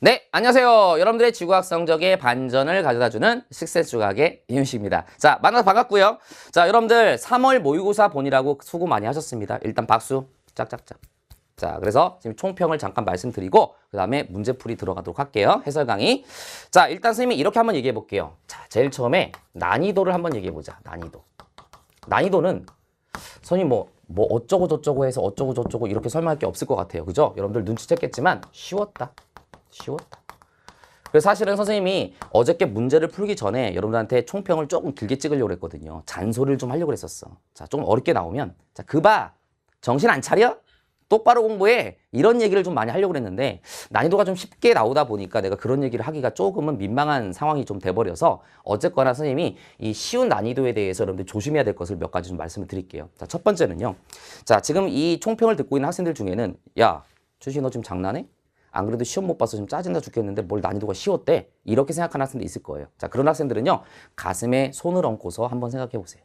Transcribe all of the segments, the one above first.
네, 안녕하세요. 여러분들의 지구학 성적의 반전을 가져다주는 식센스 조각의 이윤식입니다. 자, 만나서 반갑고요. 자, 여러분들 3월 모의고사 보니라고 수고 많이 하셨습니다. 일단 박수 짝짝짝. 자, 그래서 지금 총평을 잠깐 말씀드리고 그 다음에 문제풀이 들어가도록 할게요. 해설 강의. 자, 일단 선생님이 이렇게 한번 얘기해 볼게요. 자, 제일 처음에 난이도를 한번 얘기해 보자. 난이도. 난이도는 선생님 뭐 어쩌고 저쩌고 해서 어쩌고 저쩌고 이렇게 설명할 게 없을 것 같아요. 그죠? 여러분들 눈치챘겠지만 쉬웠다. 쉬웠다. 그래서 사실은 선생님이 어저께 문제를 풀기 전에 여러분들한테 총평을 조금 길게 찍으려고 했거든요. 잔소리를 좀 하려고 했었어. 자, 조금 어렵게 나오면 자, 그봐 정신 안 차려? 똑바로 공부해. 이런 얘기를 좀 많이 하려고 했는데 난이도가 좀 쉽게 나오다 보니까 내가 그런 얘기를 하기가 조금은 민망한 상황이 좀 돼버려서 어쨌거나 선생님이 이 쉬운 난이도에 대해서 여러분들 조심해야 될 것을 몇 가지 좀 말씀을 드릴게요. 자, 첫 번째는요. 자, 지금 이 총평을 듣고 있는 학생들 중에는 야, 주시 너 지금 장난해? 안 그래도 시험 못 봐서 좀 짜증나 죽겠는데 뭘 난이도가 쉬웠대? 이렇게 생각하는 학생도 있을 거예요. 자, 그런 학생들은요. 가슴에 손을 얹고서 한번 생각해 보세요.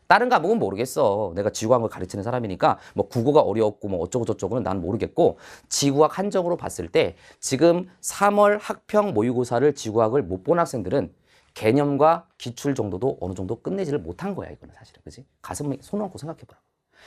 다른 과목은 모르겠어. 내가 지구학을 가르치는 사람이니까 뭐 국어가 어려웠고 뭐 어쩌고 저쩌고는 난 모르겠고 지구학 한정으로 봤을 때 지금 3월 학평 모의고사를 지구학을 못 본 학생들은 개념과 기출 정도도 어느 정도 끝내지를 못한 거야. 이거는 사실은. 그지? 가슴에 손을 얹고 생각해 보라고.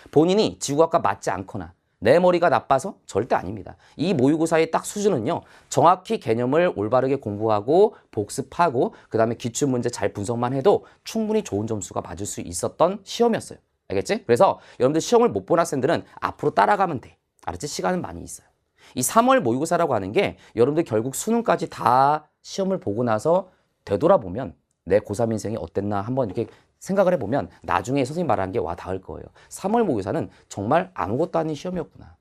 본인이 지구학과 맞지 않거나 내 머리가 나빠서 절대 아닙니다. 이 모의고사의 딱 수준은요. 정확히 개념을 올바르게 공부하고 복습하고 그 다음에 기출문제 잘 분석만 해도 충분히 좋은 점수가 맞을 수 있었던 시험이었어요. 알겠지? 그래서 여러분들 시험을 못 본 학생들은 앞으로 따라가면 돼. 알았지? 시간은 많이 있어요. 이 3월 모의고사라고 하는 게 여러분들 결국 수능까지 다 시험을 보고 나서 되돌아보면 내 고3 인생이 어땠나 한번 이렇게 생각을 해보면 나중에 선생님 말하는 게 와 닿을 거예요. 3월 모의고사는 정말 아무것도 아닌 시험이었구나.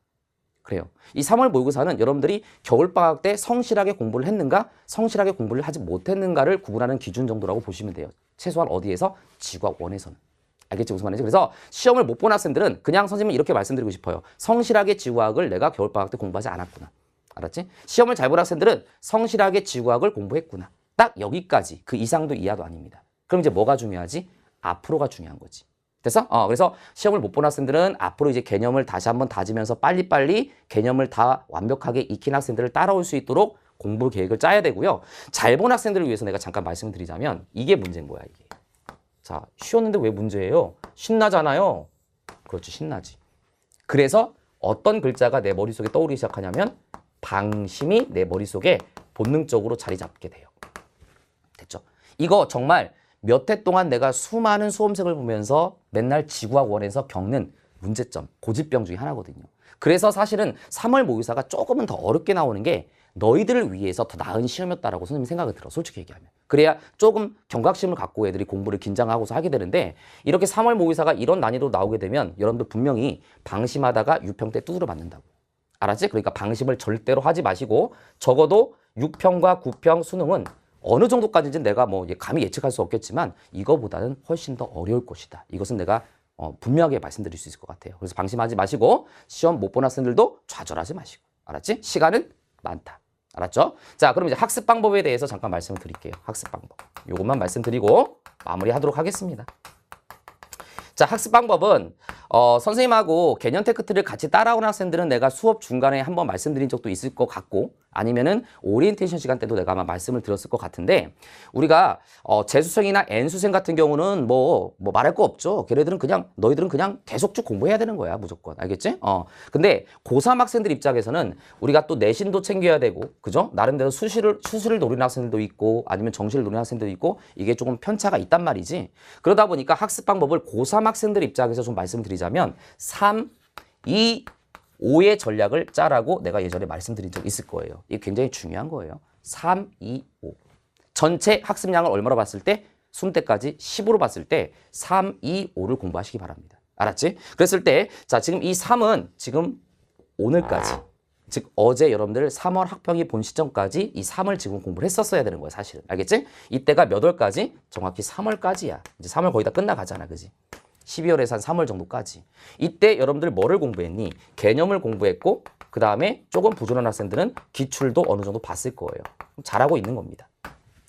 그래요. 이 3월 모의고사는 여러분들이 겨울방학 때 성실하게 공부를 했는가 성실하게 공부를 하지 못했는가를 구분하는 기준 정도라고 보시면 돼요. 최소한 어디에서? 지구학 1에서는. 알겠지? 무슨 말인지. 그래서 시험을 못 본 학생들은 그냥 선생님은 이렇게 말씀드리고 싶어요. 성실하게 지구학을 내가 겨울방학 때 공부하지 않았구나. 알았지? 시험을 잘 본 학생들은 성실하게 지구학을 공부했구나. 딱 여기까지. 그 이상도 이하도 아닙니다. 그럼 이제 뭐가 중요하지? 앞으로가 중요한 거지. 됐어? 그래서 시험을 못 본 학생들은 앞으로 이제 개념을 다시 한번 다지면서 빨리빨리 개념을 다 완벽하게 익힌 학생들을 따라올 수 있도록 공부 계획을 짜야 되고요. 잘 본 학생들을 위해서 내가 잠깐 말씀드리자면 이게 문제인 거야, 이게. 자, 쉬웠는데 왜 문제예요? 신나잖아요. 그렇죠, 신나지. 그래서 어떤 글자가 내 머릿속에 떠오르기 시작하냐면 방심이 내 머릿속에 본능적으로 자리 잡게 돼요. 됐죠? 이거 정말 몇 해 동안 내가 수많은 수험생을 보면서 맨날 지구학 원에서 겪는 문제점, 고집병 중에 하나거든요. 그래서 사실은 3월 모의사가 조금은 더 어렵게 나오는 게 너희들을 위해서 더 나은 시험이었다라고 선생님이 생각이 들어, 솔직히 얘기하면. 그래야 조금 경각심을 갖고 애들이 공부를 긴장하고서 하게 되는데 이렇게 3월 모의사가 이런 난이도로 나오게 되면 여러분들 분명히 방심하다가 유평 때 두드려 맞는다고. 알았지? 그러니까 방심을 절대로 하지 마시고 적어도 6평과 9평 수능은 어느 정도까지인지 내가 뭐 감히 예측할 수 없겠지만 이거보다는 훨씬 더 어려울 것이다. 이것은 내가 분명하게 말씀드릴 수 있을 것 같아요. 그래서 방심하지 마시고 시험 못 본 학생들도 좌절하지 마시고. 알았지? 시간은 많다. 알았죠? 자, 그럼 이제 학습 방법에 대해서 잠깐 말씀을 드릴게요. 학습 방법. 요것만 말씀드리고 마무리하도록 하겠습니다. 자, 학습 방법은 선생님하고 개념 테크트를 같이 따라온 학생들은 내가 수업 중간에 한번 말씀드린 적도 있을 것 같고 아니면은 오리엔테이션 시간 때도 내가 아마 말씀을 드렸을 것 같은데 우리가 재수생이나 N수생 같은 경우는 뭐 말할 거 없죠. 걔네들은 그냥 너희들은 그냥 계속 쭉 공부해야 되는 거야 무조건. 알겠지? 근데 고3 학생들 입장에서는 우리가 또 내신도 챙겨야 되고 그죠? 나름대로 수시를 노리는 학생들도 있고 아니면 정시를 노리는 학생들도 있고 이게 조금 편차가 있단 말이지. 그러다 보니까 학습 방법을 고3 학생들 입장에서 좀 말씀드리자면 3, 2, 5의 전략을 짜라고 내가 예전에 말씀드린 적 있을 거예요. 이게 굉장히 중요한 거예요. 3, 2, 5. 전체 학습량을 얼마로 봤을 때? 순 때까지 10으로 봤을 때 3, 2, 5를 공부하시기 바랍니다. 알았지? 그랬을 때 자 지금 이 3은 지금 오늘까지 즉 어제 여러분들 3월 학평이 본 시점까지 이 3을 지금 공부를 했었어야 되는 거예요. 사실은. 알겠지? 이때가 몇 월까지? 정확히 3월까지야. 이제 3월 거의 다 끝나가잖아. 그지? 12월에서 한 3월 정도까지. 이때 여러분들 뭐를 공부했니? 개념을 공부했고 그 다음에 조금 부지런한 학생들은 기출도 어느 정도 봤을 거예요. 잘하고 있는 겁니다.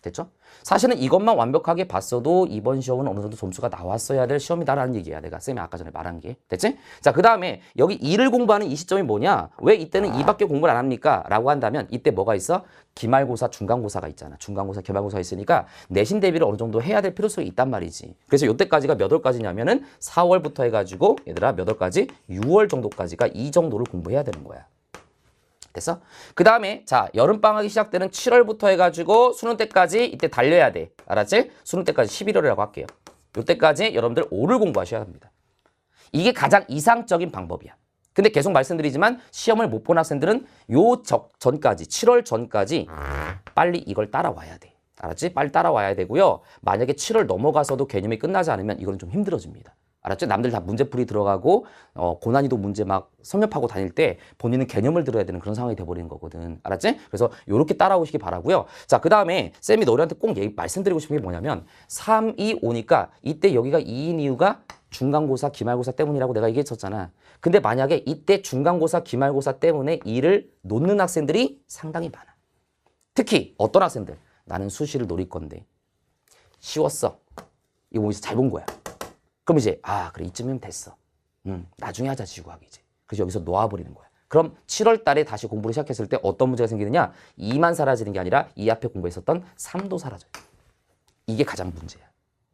됐죠? 사실은 이것만 완벽하게 봤어도 이번 시험은 어느 정도 점수가 나왔어야 될 시험이다라는 얘기야. 내가 쌤이 아까 전에 말한 게. 됐지? 자, 그 다음에 여기 2를 공부하는 이 시점이 뭐냐? 왜 이때는 2밖에 공부를 안 합니까? 라고 한다면 이때 뭐가 있어? 기말고사, 중간고사가 있잖아. 중간고사, 기말고사 있으니까 내신 대비를 어느 정도 해야 될 필요성이 있단 말이지. 그래서 이때까지가 몇 월까지냐면은 4월부터 해가지고 얘들아 몇 월까지? 6월 정도까지가 이 정도를 공부해야 되는 거야. 됐어? 그 다음에 자 여름방학이 시작되는 7월부터 해가지고 수능 때까지 이때 달려야 돼. 알았지? 수능 때까지 11월이라고 할게요. 이때까지 여러분들 5를 공부하셔야 합니다. 이게 가장 이상적인 방법이야. 근데 계속 말씀드리지만 시험을 못 본 학생들은 요 전까지 7월 전까지 빨리 이걸 따라와야 돼. 알았지? 빨리 따라와야 되고요. 만약에 7월 넘어가서도 개념이 끝나지 않으면 이거는 좀 힘들어집니다. 알았죠? 남들 다 문제풀이 들어가고 고난이도 문제 막 섭렵하고 다닐 때 본인은 개념을 들어야 되는 그런 상황이 돼버리는 거거든. 알았지? 그래서 요렇게 따라오시기 바라고요. 자, 그 다음에 쌤이 너희한테 꼭 말씀드리고 싶은 게 뭐냐면 3, 2, 5니까 이때 여기가 2인 이유가 중간고사, 기말고사 때문이라고 내가 얘기했었잖아. 근데 만약에 이때 중간고사, 기말고사 때문에 2를 놓는 학생들이 상당히 많아. 특히 어떤 학생들? 나는 수시를 노릴 건데 쉬웠어. 이거 뭐 잘 본 거야. 그럼 이제 그래 이쯤이면 됐어. 나중에 하자 지구학이 이제. 그래서 여기서 놓아버리는 거야. 그럼 7월 달에 다시 공부를 시작했을 때 어떤 문제가 생기느냐? 2만 사라지는 게 아니라 이 앞에 공부했었던 3도 사라져요. 이게 가장 문제야.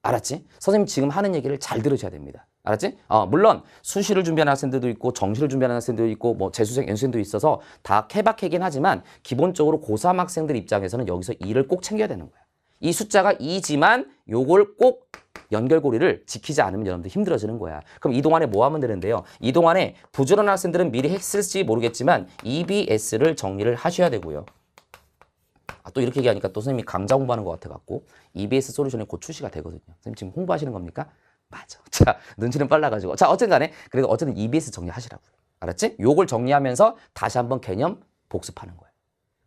알았지? 선생님 지금 하는 얘기를 잘 들으셔야 됩니다. 알았지? 물론 수시를 준비하는 학생들도 있고 정시를 준비하는 학생들도 있고 뭐 재수생, 연수생도 있어서 다 케바케긴 하지만 기본적으로 고3 학생들 입장에서는 여기서 2를 꼭 챙겨야 되는 거야. 이 숫자가 2지만 요걸 꼭 연결고리를 지키지 않으면 여러분들 힘들어지는 거야. 그럼 이 동안에 뭐 하면 되는데요? 이 동안에 부지런한 학생들은 미리 했을지 모르겠지만 EBS를 정리를 하셔야 되고요. 또 이렇게 얘기하니까 또 선생님이 강좌 홍보하는 것 같아갖고 EBS 솔루션이 곧 출시가 되거든요. 선생님 지금 홍보하시는 겁니까? 맞아. 자, 눈치는 빨라가지고. 자, 어쨌든 간에 그래도 어쨌든 EBS 정리하시라고요. 알았지? 요걸 정리하면서 다시 한번 개념 복습하는 거야.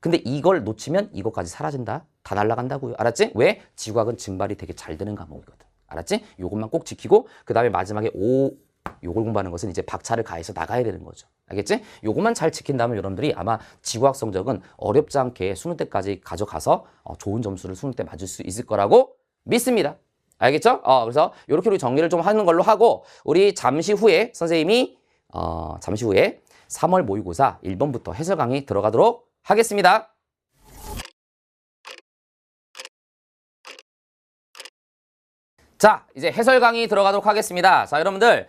근데 이걸 놓치면 이것까지 사라진다. 다 날아간다고요. 알았지? 왜? 지구학은 증발이 되게 잘 되는 과목이거든. 알았지? 요것만 꼭 지키고 그 다음에 마지막에 요걸 공부하는 것은 이제 박차를 가해서 나가야 되는 거죠. 알겠지? 요것만 잘 지킨다면 여러분들이 아마 지구학 성적은 어렵지 않게 수능 때까지 가져가서 좋은 점수를 수능 때 맞을 수 있을 거라고 믿습니다. 알겠죠? 그래서 요렇게 우리 정리를 좀 하는 걸로 하고 우리 잠시 후에 선생님이 잠시 후에 3월 모의고사 1번부터 해설 강의 들어가도록 하겠습니다. 자, 이제 해설 강의 들어가도록 하겠습니다. 자, 여러분들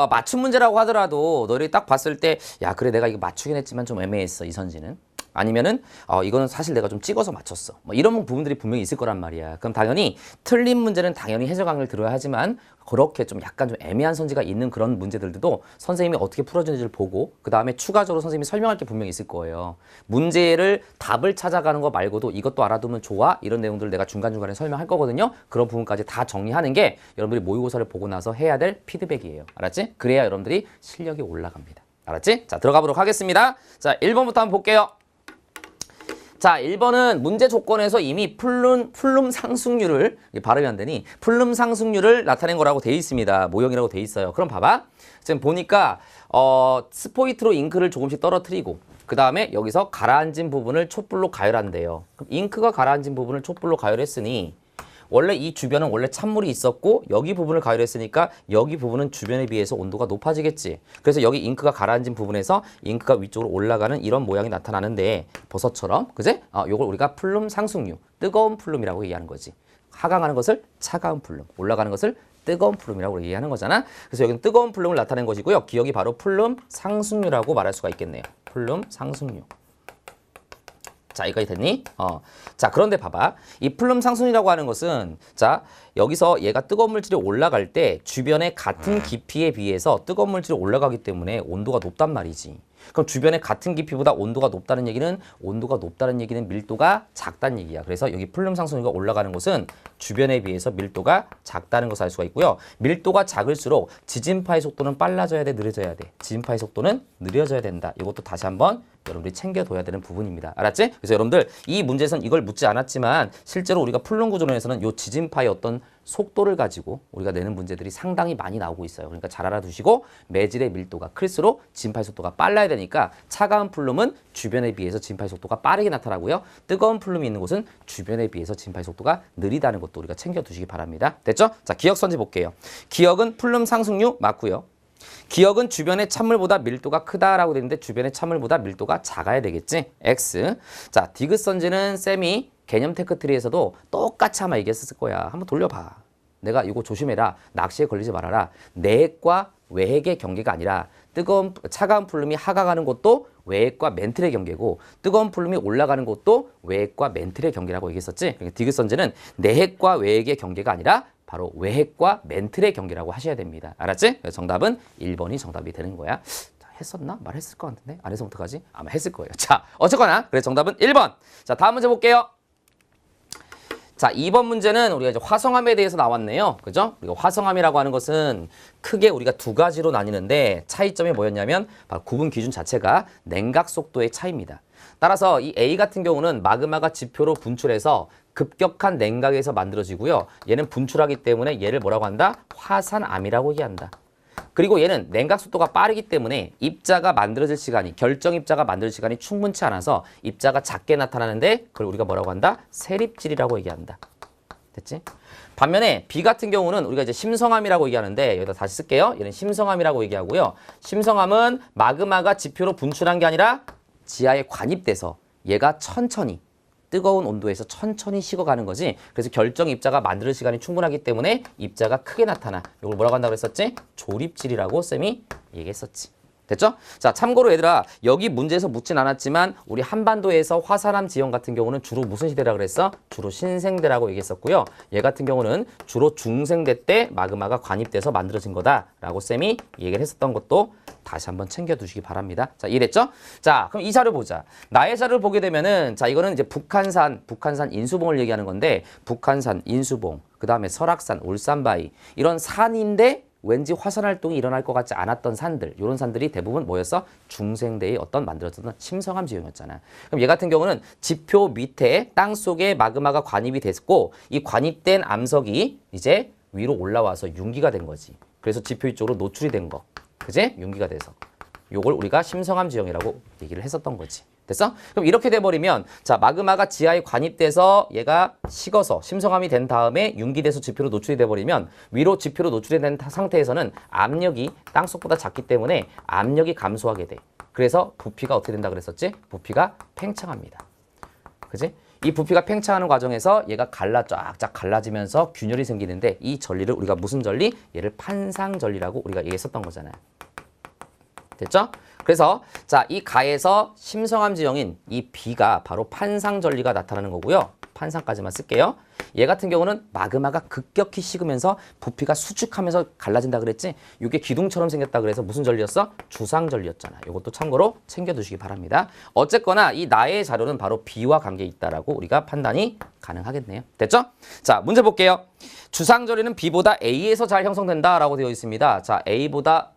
맞춤 문제라고 하더라도 너희들이 딱 봤을 때 야, 그래 내가 이거 맞추긴 했지만 좀 애매했어, 이 선지는. 아니면은 이거는 사실 내가 좀 찍어서 맞췄어. 뭐 이런 부분들이 분명히 있을 거란 말이야. 그럼 당연히 틀린 문제는 당연히 해설 강의를 들어야 하지만 그렇게 좀 약간 좀 애매한 선지가 있는 그런 문제들도 선생님이 어떻게 풀어주는지를 보고 그 다음에 추가적으로 선생님이 설명할 게 분명히 있을 거예요. 문제를 답을 찾아가는 거 말고도 이것도 알아두면 좋아 이런 내용들을 내가 중간중간에 설명할 거거든요. 그런 부분까지 다 정리하는 게 여러분들이 모의고사를 보고 나서 해야 될 피드백이에요. 알았지? 그래야 여러분들이 실력이 올라갑니다. 알았지? 자, 들어가 보도록 하겠습니다. 자, 1번부터 한번 볼게요. 자, 1번은 문제 조건에서 이미 플룸 상승률을, 발음이 안 되니, 플룸 상승률을 나타낸 거라고 돼 있습니다. 모형이라고 돼 있어요. 그럼 봐봐. 지금 보니까, 스포이트로 잉크를 조금씩 떨어뜨리고, 그 다음에 여기서 가라앉은 부분을 촛불로 가열한대요. 그럼 잉크가 가라앉은 부분을 촛불로 가열했으니, 원래 이 주변은 원래 찬물이 있었고 여기 부분을 가열했으니까 여기 부분은 주변에 비해서 온도가 높아지겠지. 그래서 여기 잉크가 가라앉은 부분에서 잉크가 위쪽으로 올라가는 이런 모양이 나타나는데 버섯처럼, 그제? 요걸 우리가 플룸 상승류, 뜨거운 플룸이라고 얘기하는 거지. 하강하는 것을 차가운 플룸, 올라가는 것을 뜨거운 플룸이라고 얘기하는 거잖아. 그래서 여기는 뜨거운 플룸을 나타낸 것이고요. 기억이 바로 플룸 상승류라고 말할 수가 있겠네요. 플룸 상승류. 자, 여기까지 됐니? 자, 그런데 봐봐. 이 플룸 상승이라고 하는 것은, 자, 여기서 얘가 뜨거운 물질이 올라갈 때 주변의 같은 깊이에 비해서 뜨거운 물질이 올라가기 때문에 온도가 높단 말이지. 그럼 주변의 같은 깊이보다 온도가 높다는 얘기는 밀도가 작다는 얘기야. 그래서 여기 플룸 상승률가 올라가는 곳은 주변에 비해서 밀도가 작다는 것을 알 수가 있고요. 밀도가 작을수록 지진파의 속도는 빨라져야 돼, 느려져야 돼. 지진파의 속도는 느려져야 된다. 이것도 다시 한번 여러분들이 챙겨둬야 되는 부분입니다. 알았지? 그래서 여러분들 이 문제에서는 이걸 묻지 않았지만 실제로 우리가 플룸 구조론에서는 이 지진파의 어떤 속도를 가지고 우리가 내는 문제들이 상당히 많이 나오고 있어요. 그러니까 잘 알아두시고 매질의 밀도가 클수록 진파의 속도가 빨라야 되니까 차가운 플룸은 주변에 비해서 진파의 속도가 빠르게 나타나고요. 뜨거운 플룸이 있는 곳은 주변에 비해서 진파의 속도가 느리다는 것도 우리가 챙겨두시기 바랍니다. 됐죠? 자, 기억선지 볼게요. 기억은 플룸 상승류 맞고요. 기억은 주변의 찬물보다 밀도가 크다라고 되는데 주변의 찬물보다 밀도가 작아야 되겠지? X. 자, 디귿선지는 쌤이 개념 테크트리에서도 똑같이 아마 얘기했을 거야. 한번 돌려봐. 내가 이거 조심해라. 낚시에 걸리지 말아라. 내핵과 외핵의 경계가 아니라 차가운 플룸이 하강하는 곳도 외핵과 멘틀의 경계고 뜨거운 플룸이 올라가는 곳도 외핵과 멘틀의 경계라고 얘기했었지? 그러니까 디귿선지는 내핵과 외핵의 경계가 아니라 바로 외핵과 멘틀의 경계라고 하셔야 됩니다. 알았지? 그래서 정답은 1번이 정답이 되는 거야. 자, 했었나? 말했을 것 같은데? 안 해서 어떡하지? 아마 했을 거예요. 자, 어쨌거나 그래서 정답은 1번. 자, 다음 문제 볼게요. 자, 2번 문제는 우리가 이제 화성암에 대해서 나왔네요. 그죠? 우리가 화성암이라고 하는 것은 크게 우리가 두 가지로 나뉘는데 차이점이 뭐였냐면 바로 구분 기준 자체가 냉각 속도의 차이입니다. 따라서 이 A 같은 경우는 마그마가 지표로 분출해서 급격한 냉각에서 만들어지고요. 얘는 분출하기 때문에 얘를 뭐라고 한다? 화산암이라고 얘기한다. 그리고 얘는 냉각 속도가 빠르기 때문에 입자가 만들어질 시간이, 결정 입자가 만들 시간이 충분치 않아서 입자가 작게 나타나는데 그걸 우리가 뭐라고 한다? 세립질이라고 얘기한다. 됐지? 반면에 B 같은 경우는 우리가 이제 심성암이라고 얘기하는데 여기다 다시 쓸게요. 얘는 심성암이라고 얘기하고요. 심성암은 마그마가 지표로 분출한 게 아니라 지하에 관입돼서 얘가 천천히 뜨거운 온도에서 천천히 식어가는 거지. 그래서 결정 입자가 만들 시간이 충분하기 때문에 입자가 크게 나타나. 이걸 뭐라고 한다고 그랬었지? 조립질이라고 쌤이 얘기했었지. 됐죠? 자, 참고로 얘들아, 여기 문제에서 묻진 않았지만 우리 한반도에서 화산암 지형 같은 경우는 주로 무슨 시대라 그랬어? 주로 신생대라고 얘기했었고요. 얘 같은 경우는 주로 중생대 때 마그마가 관입돼서 만들어진 거다라고 쌤이 얘기를 했었던 것도 다시 한번 챙겨두시기 바랍니다. 자, 이해됐죠? 자, 그럼 이 자료 보자. 나의 자료를 보게 되면은, 자, 이거는 이제 북한산 인수봉을 얘기하는 건데, 북한산, 인수봉, 그 다음에 설악산, 울산바위, 이런 산인데, 왠지 화산 활동이 일어날 것 같지 않았던 산들, 이런 산들이 대부분 뭐였어? 중생대의 어떤 만들어졌던 심성암 지형이었잖아. 그럼 얘 같은 경우는 지표 밑에 땅 속에 마그마가 관입이 됐고, 이 관입된 암석이 이제 위로 올라와서 융기가 된 거지. 그래서 지표 위쪽으로 노출이 된 거. 그지? 융기가 돼서. 요걸 우리가 심성암 지형이라고 얘기를 했었던 거지. 됐어? 그럼 이렇게 돼버리면, 자, 마그마가 지하에 관입돼서 얘가 식어서 심성암이 된 다음에 융기돼서 지표로 노출이 돼버리면 위로 지표로 노출이 된 상태에서는 압력이 땅속보다 작기 때문에 압력이 감소하게 돼. 그래서 부피가 어떻게 된다 그랬었지? 부피가 팽창합니다. 그지? 이 부피가 팽창하는 과정에서 얘가 쫙쫙 갈라지면서 균열이 생기는데 이 전리를 우리가 무슨 전리? 얘를 판상전리라고 우리가 얘기했었던 거잖아요. 됐죠? 그래서 자, 이 가에서 심성암 지형인 이 B가 바로 판상전리가 나타나는 거고요. 판상까지만 쓸게요. 얘 같은 경우는 마그마가 급격히 식으면서 부피가 수축하면서 갈라진다 그랬지? 이게 기둥처럼 생겼다 그래서 무슨 전리였어? 주상전리였잖아. 이것도 참고로 챙겨두시기 바랍니다. 어쨌거나 이 나의 자료는 바로 B와 관계 있다라고 우리가 판단이 가능하겠네요. 됐죠? 자, 문제 볼게요. 주상전리는 B보다 A에서 잘 형성된다라고 되어 있습니다. 자, B보다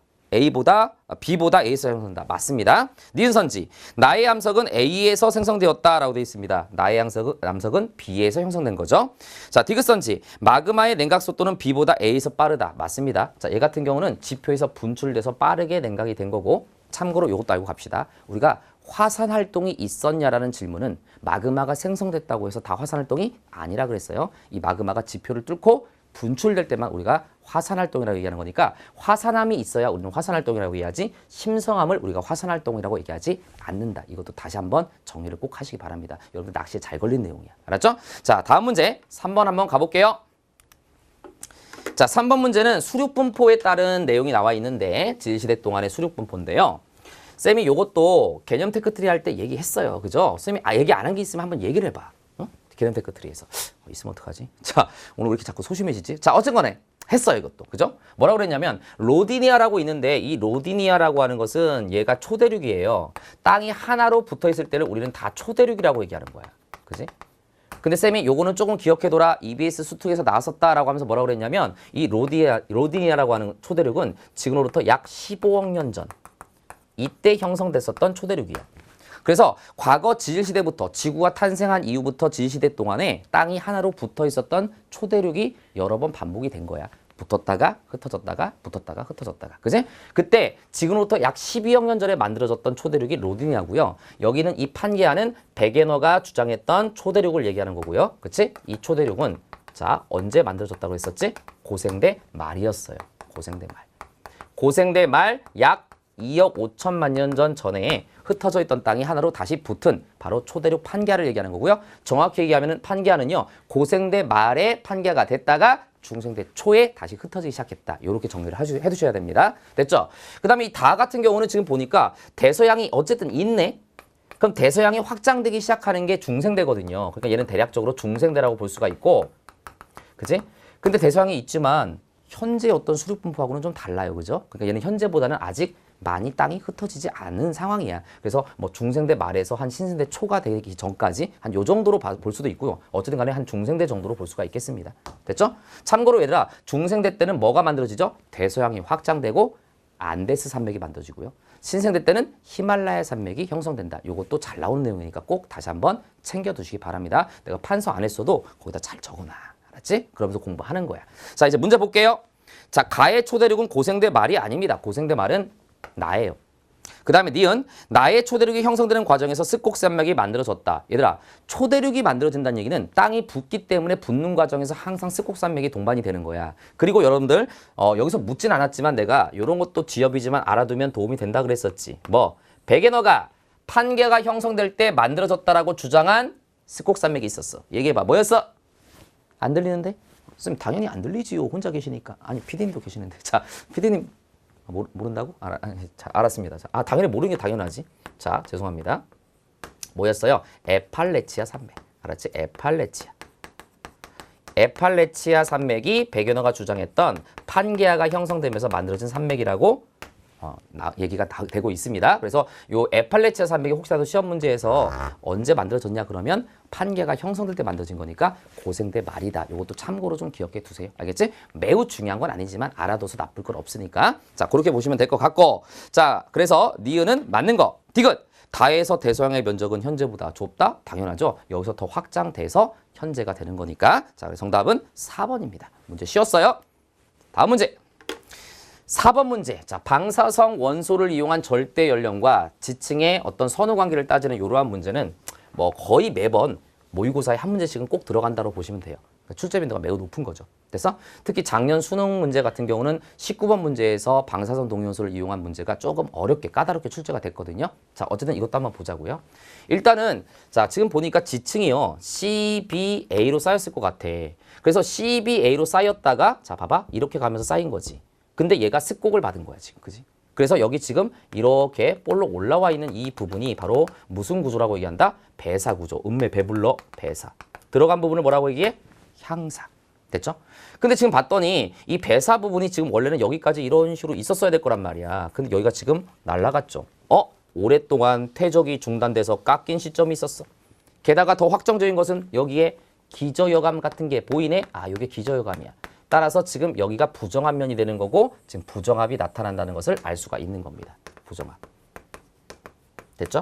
A에서 형성된다. 맞습니다. 니은선지. 나의 암석은 A에서 생성되었다라고 되어 있습니다. 나의 암석은 B에서 형성된 거죠. 자, 디귿선지. 마그마의 냉각 속도는 B보다 A에서 빠르다. 맞습니다. 자, 얘 같은 경우는 지표에서 분출돼서 빠르게 냉각이 된 거고, 참고로 이것도 알고 갑시다. 우리가 화산 활동이 있었냐라는 질문은 마그마가 생성됐다고 해서 다 화산 활동이 아니라 그랬어요. 이 마그마가 지표를 뚫고 분출될 때만 우리가 화산활동이라고 얘기하는 거니까 화산암이 있어야 우리는 화산활동이라고 얘기하지 심성암을 우리가 화산활동이라고 얘기하지 않는다. 이것도 다시 한번 정리를 꼭 하시기 바랍니다. 여러분들 낚시에 잘 걸린 내용이야. 알았죠? 자, 다음 문제 3번 한번 가볼게요. 자, 3번 문제는 수륙분포에 따른 내용이 나와 있는데 지시대 동안의 수륙분포인데요. 쌤이 요것도 개념 테크트리 할 때 얘기했어요. 그죠? 쌤이 얘기 안 한 게 있으면 한번 얘기를 해봐. 개념 테크트리에서 있으면 어떡하지? 자, 오늘 왜 이렇게 자꾸 소심해지지? 자, 어쨌거나 했어요, 이것도. 그죠? 뭐라고 그랬냐면 로디니아라고 있는데 이 로디니아라고 하는 것은 얘가 초대륙이에요. 땅이 하나로 붙어 있을 때를 우리는 다 초대륙이라고 얘기하는 거야. 그지? 근데 쌤이 요거는 조금 기억해둬라. EBS 수특에서 나왔었다라고 하면서 뭐라고 그랬냐면 이 로디니아라고 하는 초대륙은 지금으로부터 약 15억 년 전 이때 형성됐었던 초대륙이야. 그래서 과거 지질시대부터 지구가 탄생한 이후부터 지질시대 동안에 땅이 하나로 붙어 있었던 초대륙이 여러 번 반복이 된 거야. 붙었다가 흩어졌다가 붙었다가 흩어졌다가. 그지? 그때 지금부터 약 12억 년 전에 만들어졌던 초대륙이 로딘이하고요. 여기는 이 판게아는 베게너가 주장했던 초대륙을 얘기하는 거고요. 그치? 이 초대륙은 자, 언제 만들어졌다고 했었지? 고생대 말이었어요. 고생대 말. 고생대 말 약 2억 5천만 년 전에 흩어져 있던 땅이 하나로 다시 붙은 바로 초대륙 판게아를 얘기하는 거고요. 정확히 얘기하면 판게아는요. 고생대 말에 판게아가 됐다가 중생대 초에 다시 흩어지기 시작했다. 이렇게 정리를 해두셔야 됩니다. 됐죠? 그 다음에 이 다 같은 경우는 지금 보니까 대서양이 어쨌든 있네. 그럼 대서양이 확장되기 시작하는 게 중생대거든요. 그러니까 얘는 대략적으로 중생대라고 볼 수가 있고, 그지? 근데 대서양이 있지만 현재 어떤 수륙 분포하고는 좀 달라요. 그죠? 그러니까 얘는 현재보다는 아직 많이 땅이 흩어지지 않은 상황이야. 그래서 뭐 중생대 말에서 한 신생대 초가 되기 전까지 한 요 정도로 볼 수도 있고요. 어쨌든 간에 한 중생대 정도로 볼 수가 있겠습니다. 됐죠? 참고로 얘들아, 중생대 때는 뭐가 만들어지죠? 대서양이 확장되고 안데스 산맥이 만들어지고요. 신생대 때는 히말라야 산맥이 형성된다. 요것도 잘 나오는 내용이니까 꼭 다시 한번 챙겨두시기 바랍니다. 내가 판서 안 했어도 거기다 잘 적어놔. 알았지? 그러면서 공부하는 거야. 자, 이제 문제 볼게요. 자, 가의 초대륙은 고생대 말이 아닙니다. 고생대 말은 나예요. 그 다음에 니은 나의 초대륙이 형성되는 과정에서 습곡산맥이 만들어졌다. 얘들아, 초대륙이 만들어진다는 얘기는 땅이 붙기 때문에 붙는 과정에서 항상 습곡산맥이 동반이 되는 거야. 그리고 여러분들 여기서 묻진 않았지만 내가 이런 것도 지엽이지만 알아두면 도움이 된다 그랬었지. 뭐 베게너가 판게가 형성될 때 만들어졌다라고 주장한 습곡산맥이 있었어. 얘기해봐. 뭐였어? 안 들리는데? 선생님 당연히 안 들리지요. 혼자 계시니까. 아니 PD님도 계시는데. 자, PD님 모른다고? 자, 알았습니다. 자, 당연히 모르는 게 당연하지. 자, 죄송합니다. 뭐였어요? 에팔레치아 산맥. 알았지? 에팔레치아 산맥이 베게너가 주장했던 판게아가 형성되면서 만들어진 산맥이라고 얘기가 되고 있습니다. 그래서 요 에팔레치아 산맥이 혹시라도 시험 문제에서 언제 만들어졌냐 그러면 판게가 형성될 때 만들어진 거니까 고생대 말이다. 요것도 참고로 좀 기억해 두세요. 알겠지? 매우 중요한 건 아니지만 알아둬서 나쁠 건 없으니까. 자, 그렇게 보시면 될 것 같고. 자, 그래서 니은은 맞는 거. 디귿. 다에서 대서양의 면적은 현재보다 좁다? 당연하죠. 여기서 더 확장돼서 현재가 되는 거니까. 자, 그래서 정답은 4번입니다. 문제 쉬웠어요. 다음 문제. 4번 문제. 자, 방사성 원소를 이용한 절대 연령과 지층의 어떤 선후 관계를 따지는 이러한 문제는 뭐 거의 매번 모의고사에 한 문제씩은 꼭 들어간다고 보시면 돼요. 그러니까 출제 빈도가 매우 높은 거죠. 그래서 특히 작년 수능 문제 같은 경우는 19번 문제에서 방사성 동위원소를 이용한 문제가 조금 어렵게 까다롭게 출제가 됐거든요. 자, 어쨌든 이것도 한번 보자고요. 일단은 자, 지금 보니까 지층이요. CBA로 쌓였을 것 같아. 그래서 CBA로 쌓였다가 자, 봐봐. 이렇게 가면서 쌓인 거지. 근데 얘가 습곡을 받은 거야, 지금. 그지? 그래서 여기 지금 이렇게 볼록 올라와 있는 이 부분이 바로 무슨 구조라고 얘기한다? 배사 구조. 음매, 배불러, 배사. 들어간 부분을 뭐라고 얘기해? 향사. 됐죠? 근데 지금 봤더니 이 배사 부분이 지금 원래는 여기까지 이런 식으로 있었어야 될 거란 말이야. 근데 여기가 지금 날아갔죠. 오랫동안 퇴적이 중단돼서 깎인 시점이 있었어. 게다가 더 확정적인 것은 여기에 기저여감 같은 게 보이네? 아, 이게 기저여감이야. 따라서 지금 여기가 부정합면이 되는 거고 지금 부정합이 나타난다는 것을 알 수가 있는 겁니다. 부정합. 됐죠?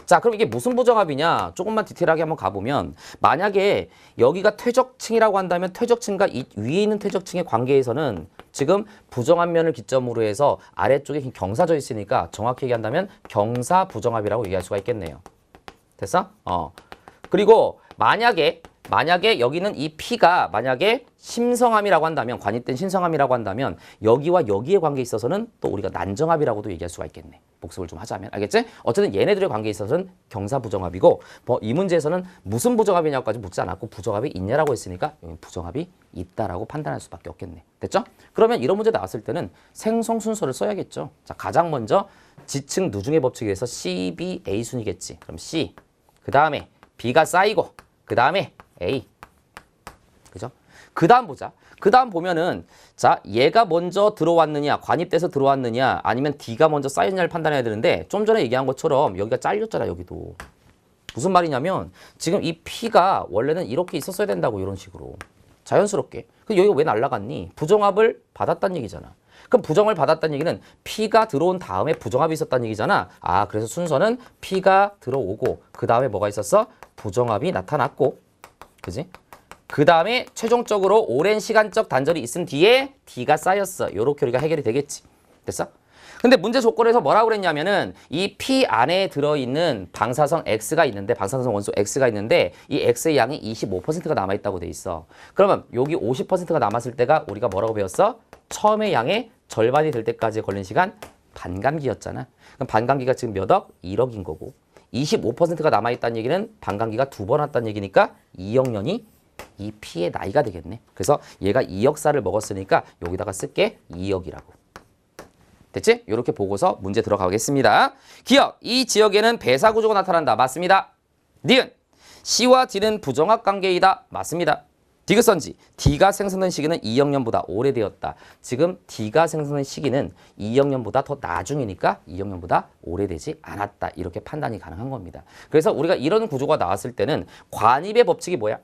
자, 그럼 이게 무슨 부정합이냐? 조금만 디테일하게 한번 가보면 만약에 여기가 퇴적층이라고 한다면 퇴적층과 이 위에 있는 퇴적층의 관계에서는 지금 부정합면을 기점으로 해서 아래쪽에 경사져 있으니까 정확히 얘기한다면 경사 부정합이라고 얘기할 수가 있겠네요. 됐어? 그리고 만약에 여기는 이 P가 만약에 심성함이라고 한다면 관입된 신성함이라고 한다면 여기와 여기의 관계에 있어서는 또 우리가 난정합이라고도 얘기할 수가 있겠네. 복습을 좀 하자면. 알겠지? 어쨌든 얘네들의 관계에 있어서는 경사부정합이고 이 문제에서는 무슨 부정합이냐고까지 묻지 않았고 부정합이 있냐라고 했으니까 여기 부정합이 있다라고 판단할 수밖에 없겠네. 됐죠? 그러면 이런 문제 나왔을 때는 생성 순서를 써야겠죠. 자, 가장 먼저 지층 누중의 법칙에 의해서 CBA 순이겠지. 그럼 C, 그 다음에 B가 쌓이고 그 다음에 A. 그죠? 그 다음 보자. 그 다음 보면은 자, 얘가 먼저 들어왔느냐, 관입돼서 들어왔느냐, 아니면 D가 먼저 쌓였냐를 판단해야 되는데 좀 전에 얘기한 것처럼 여기가 잘렸잖아, 여기도. 무슨 말이냐면 지금 이 P가 원래는 이렇게 있었어야 된다고, 이런 식으로. 자연스럽게. 근데 여기가 왜 날아갔니? 부정합을 받았다는 얘기잖아. 그럼 부정을 받았다는 얘기는 P가 들어온 다음에 부정합이 있었다는 얘기잖아. 아, 그래서 순서는 P가 들어오고 그 다음에 뭐가 있었어? 부정합이 나타났고, 그지? 그 다음에 최종적으로 오랜 시간적 단절이 있은 뒤에 D가 쌓였어. 요렇게 우리가 해결이 되겠지. 됐어? 근데 문제 조건에서 뭐라고 그랬냐면은 이 P 안에 들어있는 방사성 X가 있는데, 방사성 원소 X가 있는데 이 X의 양이 25%가 남아있다고 돼 있어. 그러면 여기 50%가 남았을 때가 우리가 뭐라고 배웠어? 처음의 양의 절반이 될 때까지 걸린 시간 반감기였잖아. 그럼 반감기가 지금 몇 억? 1억인 거고, 25%가 남아있다는 얘기는 반감기가 2번 왔다는 얘기니까 2억 년이 이 P의 나이가 되겠네. 그래서 얘가 2역사를 먹었으니까 여기다가 쓸게 2억이라고. 됐지? 이렇게 보고서 문제 들어가겠습니다. 기억, 이 지역에는 배사 구조가 나타난다. 맞습니다. 니은, C와 D는 부정합 관계이다. 맞습니다. 디귿선지, D가 생성된 시기는 2억 년보다 오래되었다. 지금 D가 생성된 시기는 2억 년보다 더 나중이니까 2억 년보다 오래되지 않았다. 이렇게 판단이 가능한 겁니다. 그래서 우리가 이런 구조가 나왔을 때는 관입의 법칙이 뭐야?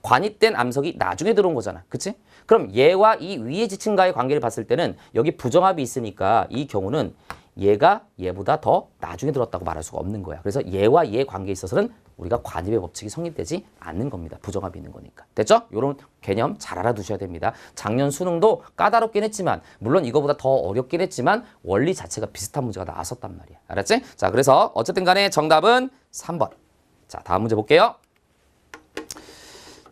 관입된 암석이 나중에 들어온 거잖아. 그치? 그럼 얘와 이 위의 지층과의 관계를 봤을 때는 여기 부정합이 있으니까 이 경우는 얘가 얘보다 더 나중에 들었다고 말할 수가 없는 거야. 그래서 얘와 얘의 관계에 있어서는 우리가 관입의 법칙이 성립되지 않는 겁니다. 부정합이 있는 거니까. 됐죠? 이런 개념 잘 알아두셔야 됩니다. 작년 수능도 까다롭긴 했지만, 물론 이거보다 더 어렵긴 했지만 원리 자체가 비슷한 문제가 나왔었단 말이야. 알았지? 자, 그래서 어쨌든 간에 정답은 3번. 자, 다음 문제 볼게요.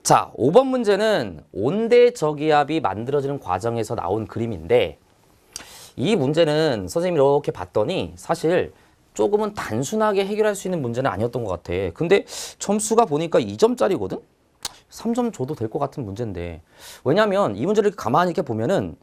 자, 5번 문제는 온대저기압이 만들어지는 과정에서 나온 그림인데, 이 문제는 선생님이 이렇게 봤더니 사실 조금은 단순하게 해결할 수 있는 문제는 아니었던 것 같아. 근데 점수가 보니까 2점짜리거든? 3점 줘도 될 것 같은 문제인데, 왜냐면 이 문제를 가만히 이렇게 보면은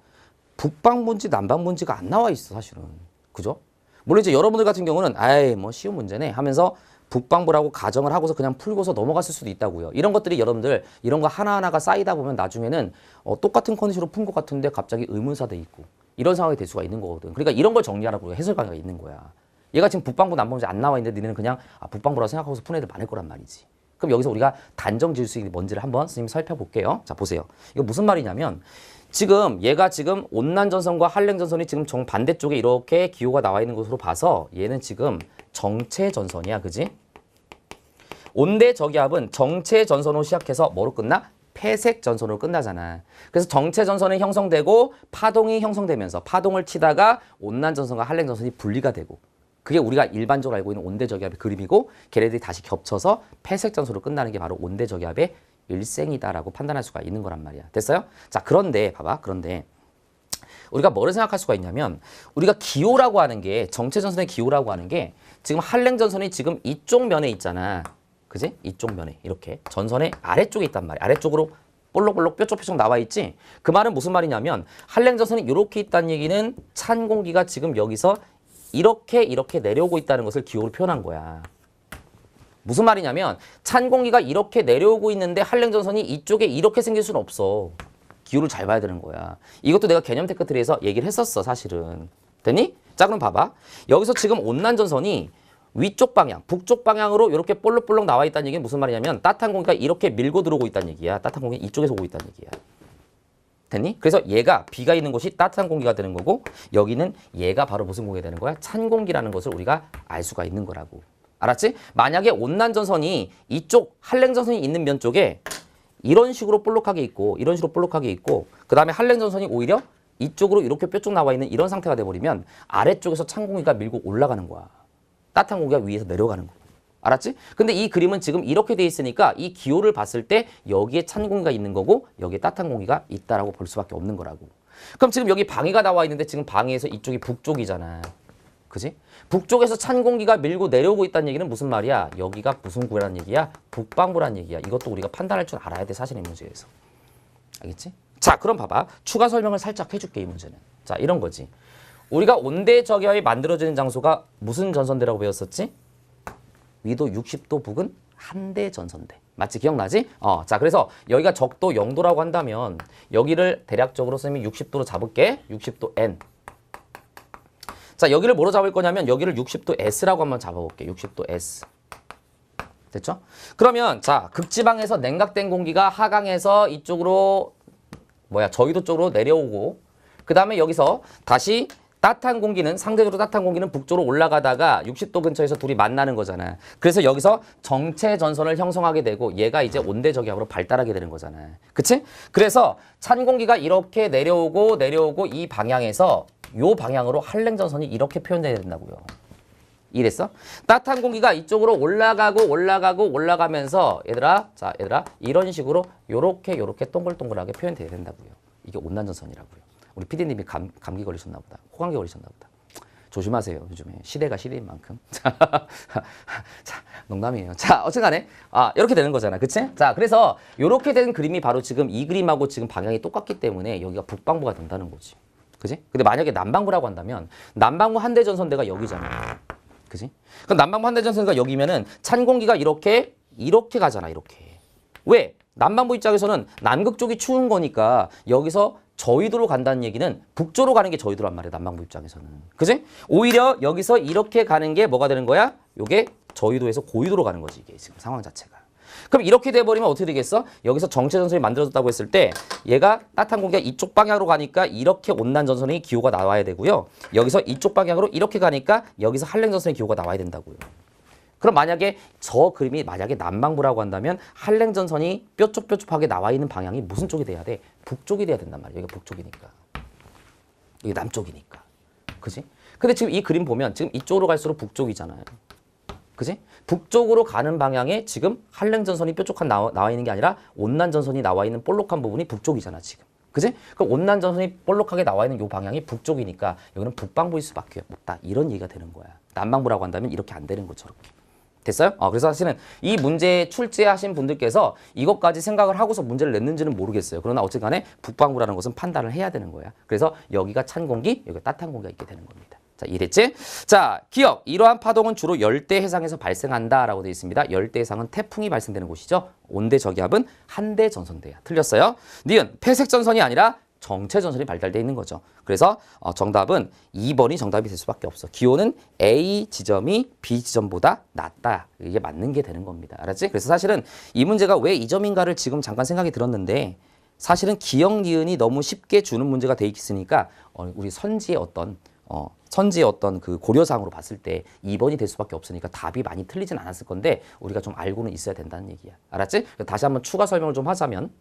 북방분지 남방분지가 안 나와 있어, 사실은. 그죠? 물론 이제 여러분들 같은 경우는 아이 뭐 쉬운 문제네 하면서 북방부라고 가정을 하고서 그냥 풀고서 넘어갔을 수도 있다고요. 이런 것들이 여러분들 이런 거 하나하나가 쌓이다 보면 나중에는 똑같은 컨디션으로 푼 것 같은데 갑자기 의문사돼 있고 이런 상황이 될 수가 있는 거거든. 그러니까 이런 걸 정리하라고 해설 강의가 있는 거야. 얘가 지금 북방부 남방부 안 나와 있는데 니네는 그냥 북방부라고 생각하고서 푸는 애들 많을 거란 말이지. 그럼 여기서 우리가 단정 지을 수 있는 뭔지를 한번 선생님 살펴볼게요. 자, 보세요. 이거 무슨 말이냐면 지금 얘가 지금 온난전선과 한랭전선이 지금 정반대쪽에 이렇게 기호가 나와 있는 것으로 봐서 얘는 지금 정체전선이야. 그지? 온대저기압은 정체전선으로 시작해서 뭐로 끝나? 폐색전선으로 끝나잖아. 그래서 정체전선이 형성되고 파동이 형성되면서 파동을 치다가 온난전선과 한랭전선이 분리가 되고, 그게 우리가 일반적으로 알고 있는 온대저기압의 그림이고, 걔네들이 다시 겹쳐서 폐색전선으로 끝나는 게 바로 온대저기압의 일생이다라고 판단할 수가 있는 거란 말이야. 됐어요? 자, 그런데 봐봐. 그런데 우리가 뭐를 생각할 수가 있냐면, 우리가 기호라고 하는 게, 정체전선의 기호라고 하는 게 지금 한랭전선이 지금 이쪽 면에 있잖아. 그지? 이쪽 면에 이렇게 전선의 아래쪽에 있단 말이야. 아래쪽으로 볼록볼록 뾰족뾰족 나와 있지? 그 말은 무슨 말이냐면 한랭전선이 이렇게 있다는 얘기는 찬 공기가 지금 여기서 이렇게 내려오고 있다는 것을 기호로 표현한 거야. 무슨 말이냐면 찬 공기가 이렇게 내려오고 있는데 한랭전선이 이쪽에 이렇게 생길 수는 없어. 기호를 잘 봐야 되는 거야. 이것도 내가 개념 테크트리에서 얘기를 했었어, 사실은. 됐니? 자, 그럼 봐봐. 여기서 지금 온난전선이 위쪽 방향, 북쪽 방향으로 이렇게 볼록볼록 나와 있다는 얘기는 무슨 말이냐면 따뜻한 공기가 이렇게 밀고 들어오고 있다는 얘기야. 따뜻한 공기가 이쪽에서 오고 있다는 얘기야. 됐니? 그래서 얘가 비가 있는 곳이 따뜻한 공기가 되는 거고, 여기는 얘가 바로 무슨 공기가 되는 거야? 찬 공기라는 것을 우리가 알 수가 있는 거라고. 알았지? 만약에 온난전선이 이쪽 한랭전선이 있는 면 쪽에 이런 식으로 볼록하게 있고 이런 식으로 볼록하게 있고, 그 다음에 한랭전선이 오히려 이쪽으로 이렇게 뾰족 나와 있는 이런 상태가 돼버리면 아래쪽에서 찬 공기가 밀고 올라가는 거야. 따뜻한 공기가 위에서 내려가는 거고. 알았지? 근데 이 그림은 지금 이렇게 돼 있으니까 이 기호를 봤을 때 여기에 찬 공기가 있는 거고 여기에 따뜻한 공기가 있다라고 볼 수밖에 없는 거라고. 그럼 지금 여기 방해가 나와 있는데 지금 방해에서 이쪽이 북쪽이잖아. 그지? 북쪽에서 찬 공기가 밀고 내려오고 있다는 얘기는 무슨 말이야? 여기가 무슨 구라는 얘기야? 북방구라는 얘기야. 이것도 우리가 판단할 줄 알아야 돼, 사실 이 문제에서. 알겠지? 자, 그럼 봐봐. 추가 설명을 살짝 해줄게, 이 문제는. 자, 이런 거지. 우리가 온대저기압이 만들어지는 장소가 무슨 전선대라고 배웠었지? 위도 60도 북은 한대전선대. 맞지? 기억나지? 자, 그래서 여기가 적도 0도라고 한다면 여기를 대략적으로 선생님이 60도로 잡을게. 60도 N. 자, 여기를 뭐로 잡을 거냐면 여기를 60도 S라고 한번 잡아볼게. 60도 S. 됐죠? 그러면 자, 극지방에서 냉각된 공기가 하강해서 이쪽으로 저위도 쪽으로 내려오고, 그 다음에 여기서 다시 따뜻한 공기는 상대적으로 따뜻한 공기는 북쪽으로 올라가다가 60도 근처에서 둘이 만나는 거잖아. 그래서 여기서 정체 전선을 형성하게 되고 얘가 이제 온대저기압으로 발달하게 되는 거잖아. 그치? 그래서 찬 공기가 이렇게 내려오고 이 방향에서 요 방향으로 한랭 전선이 이렇게 표현돼야 된다고요. 이랬어? 따뜻한 공기가 이쪽으로 올라가면서 얘들아 이런 식으로 요렇게 동글동글하게 표현돼야 된다고요. 이게 온난전선이라고요. 우리 PD님이 감기 걸리셨나 보다. 호감기 걸리셨나 보다. 조심하세요. 요즘에 시대가 시대인 만큼. 자, 농담이에요. 자, 어쨌든 간에 이렇게 되는 거잖아. 그치? 자, 그래서 이렇게 된 그림이 바로 지금 이 그림하고 지금 방향이 똑같기 때문에 여기가 북방부가 된다는 거지. 그지? 근데 만약에 남방부라고 한다면 남방부 한대전선대가 여기잖아. 그지? 그럼 남방부 한대전선대가 여기면은 찬 공기가 이렇게 가잖아. 이렇게. 왜? 남방부 입장에서는 남극 쪽이 추운 거니까 여기서 저위도로 간다는 얘기는 북쪽으로 가는 게 저위도란 말이야. 남방부 입장에서는. 그지? 오히려 여기서 이렇게 가는 게 뭐가 되는 거야? 요게 저위도에서 고위도로 가는 거지. 이게 지금 상황 자체가. 그럼 이렇게 돼버리면 어떻게 되겠어? 여기서 정체전선이 만들어졌다고 했을 때 얘가 따뜻한 공기가 이쪽 방향으로 가니까 이렇게 온난전선의 기호가 나와야 되고요. 여기서 이쪽 방향으로 이렇게 가니까 여기서 한랭전선의 기호가 나와야 된다고요. 그럼 만약에 저 그림이 만약에 남방부라고 한다면 한랭전선이 뾰족뾰족하게 나와 있는 방향이 무슨 쪽이 돼야 돼? 북쪽이 돼야 된단 말이야. 여기가 북쪽이니까. 여기 남쪽이니까. 그지? 근데 지금 이 그림 보면 지금 이쪽으로 갈수록 북쪽이잖아요. 그지? 북쪽으로 가는 방향에 지금 한랭전선이 뾰족한 나와 있는 게 아니라 온난전선이 나와 있는 볼록한 부분이 북쪽이잖아, 지금. 그지? 그럼 온난전선이 볼록하게 나와 있는 이 방향이 북쪽이니까 여기는 북방부일 수밖에 없다. 이런 얘기가 되는 거야. 남방부라고 한다면 이렇게 안 되는 거 저렇게. 됐어요? 그래서 사실은 이 문제 출제하신 분들께서 이것까지 생각을 하고서 문제를 냈는지는 모르겠어요. 그러나 어쨌든 간에 북방부라는 것은 판단을 해야 되는 거야. 그래서 여기가 찬 공기, 여기가 따뜻한 공기가 있게 되는 겁니다. 자, 이해됐지? 자, 기억. 이러한 파동은 주로 열대 해상에서 발생한다라고 되어 있습니다. 열대 해상은 태풍이 발생되는 곳이죠. 온대 저기압은 한대 전선대야. 틀렸어요. 니은 폐색 전선이 아니라 정체 전선이 발달되어 있는 거죠. 그래서 정답은 2번이 정답이 될 수밖에 없어. 기호는 A 지점이 B 지점보다 낮다. 이게 맞는 게 되는 겁니다. 알았지? 그래서 사실은 이 문제가 왜 이 점인가를 지금 잠깐 생각이 들었는데 사실은 기억 니은이 너무 쉽게 주는 문제가 돼 있으니까 우리 선지의 어떤 그 고려상으로 봤을 때 2번이 될 수밖에 없으니까 답이 많이 틀리진 않았을 건데 우리가 좀 알고는 있어야 된다는 얘기야. 알았지? 다시 한번 추가 설명을 좀 하자면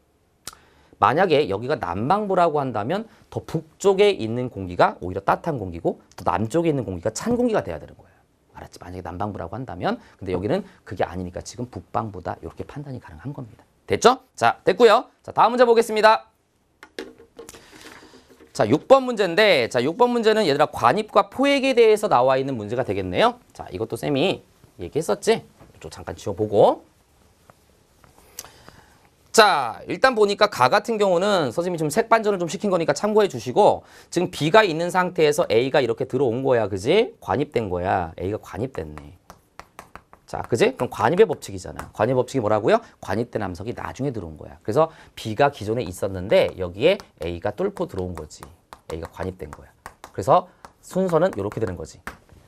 만약에 여기가 남방부라고 한다면 더 북쪽에 있는 공기가 오히려 따뜻한 공기고 더 남쪽에 있는 공기가 찬 공기가 돼야 되는 거야. 알았지? 만약에 남방부라고 한다면 근데 여기는 그게 아니니까 지금 북방부다 이렇게 판단이 가능한 겁니다. 됐죠? 자, 됐고요. 자, 다음 문제 보겠습니다. 자, 6번 문제인데, 자, 6번 문제는 얘들아 관입과 포획에 대해서 나와 있는 문제가 되겠네요. 자, 이것도 쌤이 얘기했었지? 좀 잠깐 지워보고. 자, 일단 보니까 가 같은 경우는 선생님이 지금 색반전을 좀 시킨 거니까 참고해 주시고 지금 B가 있는 상태에서 A가 이렇게 들어온 거야. 그지? 관입된 거야. A가 관입됐네. 자, 그지? 그럼 관입의 법칙이잖아. 관입 법칙이 뭐라고요? 관입된 암석이 나중에 들어온 거야. 그래서 B가 기존에 있었는데 여기에 A가 뚫고 들어온 거지. A가 관입된 거야. 그래서 순서는 이렇게 되는 거지.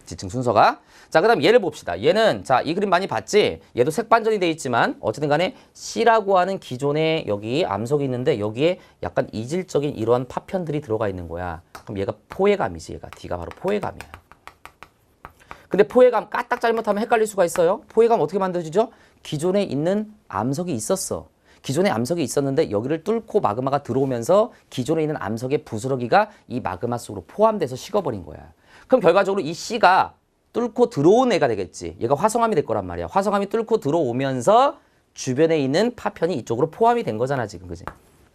지층 순서가. 자, 그 다음 얘를 봅시다. 얘는 자, 이 그림 많이 봤지? 얘도 색반전이 돼 있지만 어쨌든 간에 C라고 하는 기존에 여기 암석이 있는데 여기에 약간 이질적인 이러한 파편들이 들어가 있는 거야. 그럼 얘가 포획암이지. 얘가 D가 바로 포획암이야. 근데 포획암 까딱 잘못하면 헷갈릴 수가 있어요. 포획암 어떻게 만들어지죠? 기존에 있는 암석이 있었어. 기존에 암석이 있었는데 여기를 뚫고 마그마가 들어오면서 기존에 있는 암석의 부스러기가 이 마그마 속으로 포함돼서 식어버린 거야. 그럼 결과적으로 이 C가 뚫고 들어온 애가 되겠지. 얘가 화성암이 될 거란 말이야. 화성암이 뚫고 들어오면서 주변에 있는 파편이 이쪽으로 포함이 된 거잖아 지금. 그지?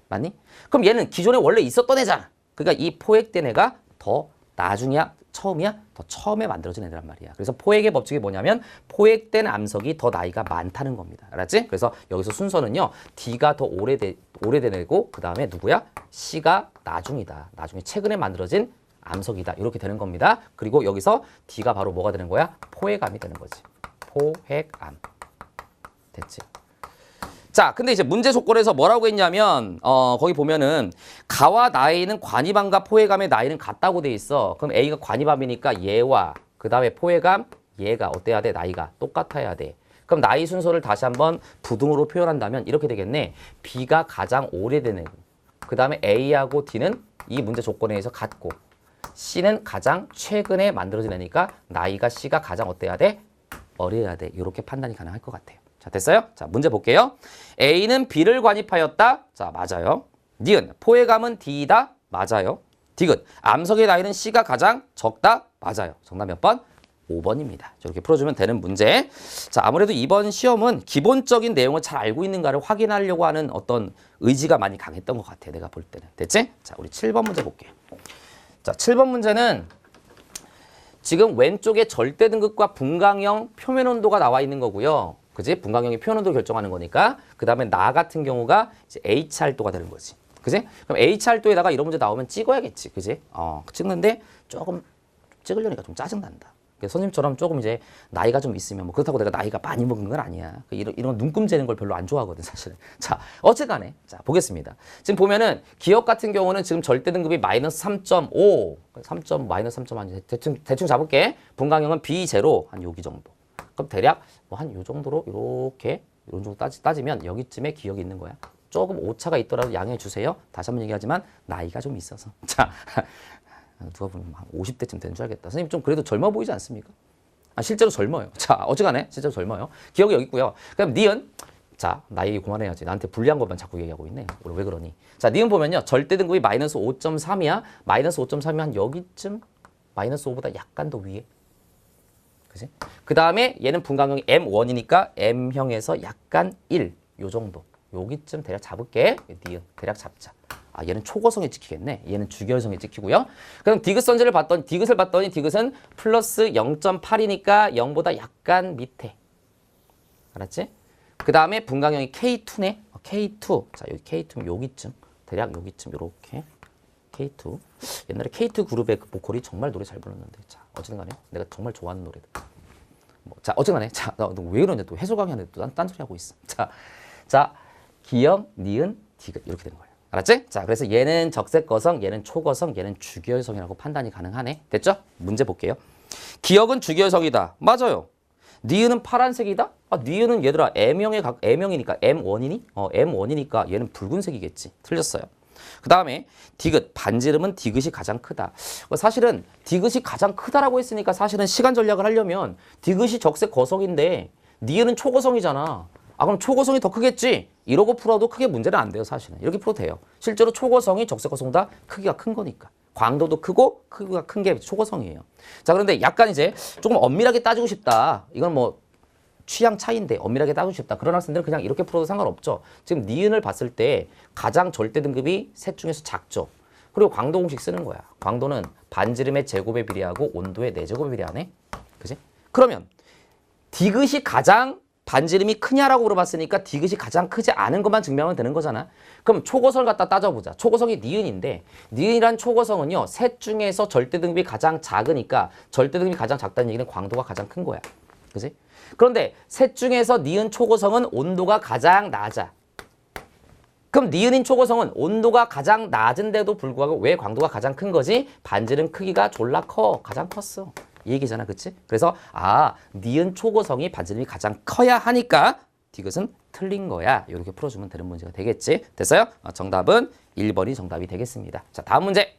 맞니? 그럼 얘는 기존에 원래 있었던 애잖아. 그러니까 이 포획된 애가 더 나중이야? 처음이야? 더 처음에 만들어진 애들란 말이야. 그래서 포획의 법칙이 뭐냐면 포획된 암석이 더 나이가 많다는 겁니다. 알았지? 그래서 여기서 순서는요. D가 더 오래된 애고 그 다음에 누구야? C가 나중이다. 나중에 최근에 만들어진 암석이다. 이렇게 되는 겁니다. 그리고 여기서 D가 바로 뭐가 되는 거야? 포획암이 되는 거지. 포획암. 됐지? 자, 근데 이제 문제 조건에서 뭐라고 했냐면 거기 보면은 가와 나이는 관입암과 포획암의 나이는 같다고 돼 있어. 그럼 A가 관입암이니까 얘와 그 다음에 포획암 얘가 어때야 돼? 나이가 똑같아야 돼. 그럼 나이 순서를 다시 한번 부등으로 표현한다면 이렇게 되겠네. B가 가장 오래된 애고 그 다음에 A하고 D는 이 문제 조건에 의해서 같고 C는 가장 최근에 만들어진 애니까 나이가 C가 가장 어때야 돼? 어려야 돼. 이렇게 판단이 가능할 것 같아요. 자, 됐어요? 자, 문제 볼게요. A는 B를 관입하였다. 자, 맞아요. 니은 포획감은 D이다. 맞아요. 디귿 암석의 나이는 C가 가장 적다. 맞아요. 정답 몇 번? 5번입니다. 이렇게 풀어주면 되는 문제. 자, 아무래도 이번 시험은 기본적인 내용을 잘 알고 있는가를 확인하려고 하는 어떤 의지가 많이 강했던 것 같아요. 내가 볼 때는. 됐지? 자, 우리 7번 문제 볼게요. 자, 7번 문제는 지금 왼쪽에 절대 등급과 분광형 표면 온도가 나와 있는 거고요. 그지? 분광형이 표면 온도를 결정하는 거니까. 그 다음에 나 같은 경우가 이제 HR도가 되는 거지. 그지? 그럼 HR도에다가 이런 문제 나오면 찍어야겠지. 그지? 찍는데 조금 찍으려니까 좀 짜증난다. 선생님처럼 조금 이제 나이가 좀 있으면 뭐 그렇다고 내가 나이가 많이 먹은 건 아니야. 이런 눈금 재는 걸 별로 안 좋아하거든, 사실은. 자, 어쨌간에. 자, 보겠습니다. 지금 보면은 기억 같은 경우는 지금 절대 등급이 마이너스 3.5, 3. 마이너스 3.1 대충 잡을게. 분광형은 B0 한 여기 정도. 그럼 대략 뭐 한 요 정도로 이렇게 이런 정도 따지면 여기쯤에 기억이 있는 거야. 조금 오차가 있더라도 양해해 주세요. 다시 한번 얘기하지만 나이가 좀 있어서. 자, 누가 보면 한 50대쯤 된 줄 알겠다. 선생님 좀 그래도 젊어 보이지 않습니까? 실제로 젊어요. 자, 어쨌간에 실제로 젊어요. 기억이 여기 있고요. 그럼 니은. 자, 나 얘기 그만해야지. 나한테 불리한 것만 자꾸 얘기하고 있네. 오늘 왜 그러니? 자, 니은 보면요. 절대 등급이 마이너스 5.3이야. 마이너스 5.3이면 한 여기쯤 마이너스 5보다 약간 더 위에. 그지? 그 다음에 얘는 분광형이 M1이니까 M형에서 약간 1. 요 정도. 여기쯤 대략 잡을게. 니은. 대략 잡자. 아, 얘는 초고성이 찍히겠네. 얘는 주결성이 찍히고요. 그럼 디귿선지를 봤더니 디귿은 플러스 0.8이니까 0보다 약간 밑에. 알았지? 그 다음에 분광형이 K2네. K2. 자, 여기 K2면 여기쯤. 대략 여기쯤 요렇게. K2. 옛날에 K2 그룹의 그 보컬이 정말 노래 잘 불렀는데. 자, 어쨌든 간에 내가 정말 좋아하는 노래들. 자, 어쨌든 간에. 자, 너 왜 그러냐 또 해소 강의하는데 또 딴소리 하고 있어. 자, 기역, 니은, 디귿 이렇게 되는 거예요. 알았지? 자, 그래서 얘는 적색거성, 얘는 초거성, 얘는 주결성이라고 판단이 가능하네. 됐죠? 문제 볼게요. 기역은 주결성이다. 맞아요. 니은은 파란색이다? 아, 니은은 얘들아 M형이니까 M1이니? M1이니까 얘는 붉은색이겠지. 틀렸어요. 그 다음에 디귿, 반지름은 디귿이 가장 크다. 사실은 디귿이 가장 크다라고 했으니까 사실은 시간 전략을 하려면 디귿이 적색 거성인데 니은은 초거성이잖아. 아, 그럼 초고성이 더 크겠지? 이러고 풀어도 크게 문제는 안 돼요, 사실은. 이렇게 풀어도 돼요. 실제로 초고성이 적색거성보다 크기가 큰 거니까. 광도도 크고 크기가 큰 게 초고성이에요. 자, 그런데 약간 이제 조금 엄밀하게 따지고 싶다. 이건 뭐 취향 차이인데 엄밀하게 따지고 싶다. 그런 학생들은 그냥 이렇게 풀어도 상관없죠. 지금 니은을 봤을 때 가장 절대 등급이 셋 중에서 작죠. 그리고 광도 공식 쓰는 거야. 광도는 반지름의 제곱에 비례하고 온도의 4제곱에 비례하네. 그지? 그러면 디귿이 가장 반지름이 크냐라고 물어봤으니까 디귿이 가장 크지 않은 것만 증명하면 되는 거잖아. 그럼 초고성을 갖다 따져보자. 초고성이 니은인데 니은이란 초고성은요. 셋 중에서 절대 등급이 가장 작으니까 절대 등급이 가장 작다는 얘기는 광도가 가장 큰 거야. 그지? 그런데 셋 중에서 니은 초고성은 온도가 가장 낮아. 그럼 니은인 초고성은 온도가 가장 낮은데도 불구하고 왜 광도가 가장 큰 거지? 반지름 크기가 졸라 커. 가장 컸어. 이 얘기잖아, 그치? 그래서 니은 초고성이 반지름이 가장 커야 하니까 디귿은 틀린 거야. 이렇게 풀어주면 되는 문제가 되겠지? 됐어요? 정답은 1번이 정답이 되겠습니다. 자, 다음 문제.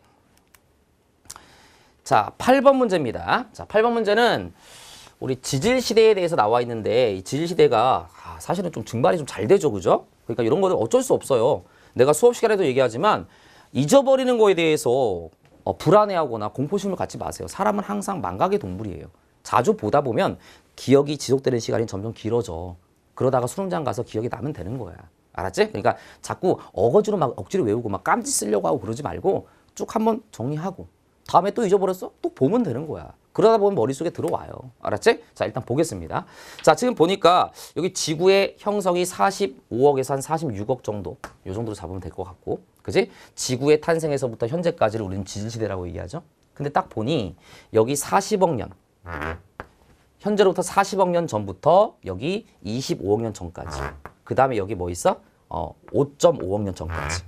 자, 8번 문제입니다. 자, 8번 문제는 우리 지질시대에 대해서 나와 있는데 이 지질시대가 사실은 좀 증발이 좀 잘 되죠, 그죠? 그러니까 이런 거는 어쩔 수 없어요. 내가 수업 시간에도 얘기하지만 잊어버리는 거에 대해서 불안해하거나 공포심을 갖지 마세요. 사람은 항상 망각의 동물이에요. 자주 보다 보면 기억이 지속되는 시간이 점점 길어져. 그러다가 수능장 가서 기억이 나면 되는 거야. 알았지? 그러니까 자꾸 어거지로 막 억지로 외우고 막 깜짓 쓰려고 하고 그러지 말고 쭉 한번 정리하고 다음에 또 잊어버렸어? 또 보면 되는 거야. 그러다 보면 머릿속에 들어와요. 알았지? 자, 일단 보겠습니다. 자, 지금 보니까 여기 지구의 형성이 45억에서 한 46억 정도. 요 정도로 잡으면 될 것 같고. 그지? 지구의 탄생에서부터 현재까지를 우리는 지질시대라고 얘기하죠. 근데 딱 보니 여기 40억 년. 현재로부터 40억 년 전부터 여기 25억 년 전까지. 그 다음에 여기 뭐 있어? 5.5억 년 전까지.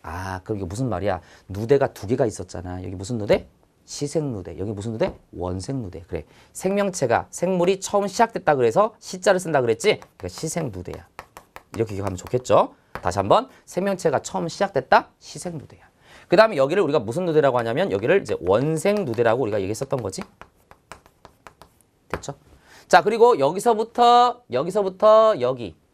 아, 그럼 이게 무슨 말이야? 누대가 2개가 있었잖아. 여기 무슨 누대? 시생누대. 여기 무슨 누대? 원생누대. 그래. 생명체가, 생물이 처음 시작됐다 그래서 시자를 쓴다 그랬지? 그러니까 시생누대야. 이렇게 기억하면 좋겠죠? 다시 한번 생명체가 처음 시작됐다? 시생누대야. 그 다음에 여기를 우리가 무슨 누대라고 하냐면 여기를 이제 원생 누대라고 우리가 얘기했었던 거지. 됐죠? 자, 그리고 여기서부터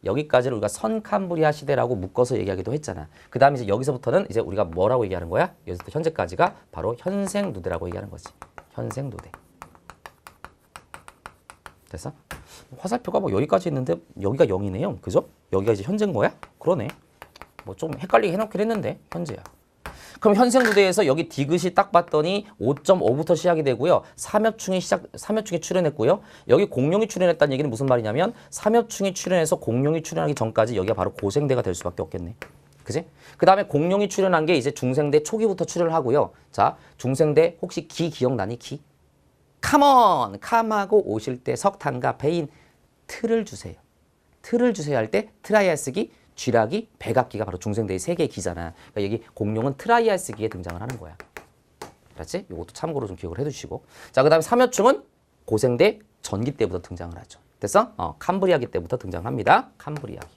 여기까지를 우리가 선캄브리아 시대라고 묶어서 얘기하기도 했잖아. 그 다음에 이제 여기서부터는 이제 우리가 뭐라고 얘기하는 거야? 여기서부터 현재까지가 바로 현생 누대라고 얘기하는 거지. 현생 누대. 됐어? 화살표가 뭐 여기까지 있는데 여기가 0이네요. 그죠? 여기가 이제 현재인 거야? 그러네. 뭐 좀 헷갈리게 해놓긴 했는데 현재야. 그럼 현생 누대에서 여기 디귿이 딱 봤더니 5.5부터 시작이 되고요. 삼엽충이 출현했고요. 여기 공룡이 출현했다는 얘기는 무슨 말이냐면 삼엽충이 출현해서 공룡이 출현하기 전까지 여기가 바로 고생대가 될 수밖에 없겠네. 그지? 그 다음에 공룡이 출현한 게 이제 중생대 초기부터 출현을 하고요. 자, 중생대 혹시 기 기억나니? 기? 컴온! 컴하고 오실 때 석탄과 베인 틀을 주세요. 틀을 주세요 할 때 트라이아스기, 쥐라기, 백악기가 바로 중생대의 세 개의 기잖아. 그러니까 여기 공룡은 트라이아스기에 등장을 하는 거야. 알았지? 이것도 참고로 좀 기억을 해두시고. 자, 그 다음에 삼엽충은 고생대 전기 때부터 등장을 하죠. 됐어? 캄브리아기 때부터 등장합니다. 캄브리아기.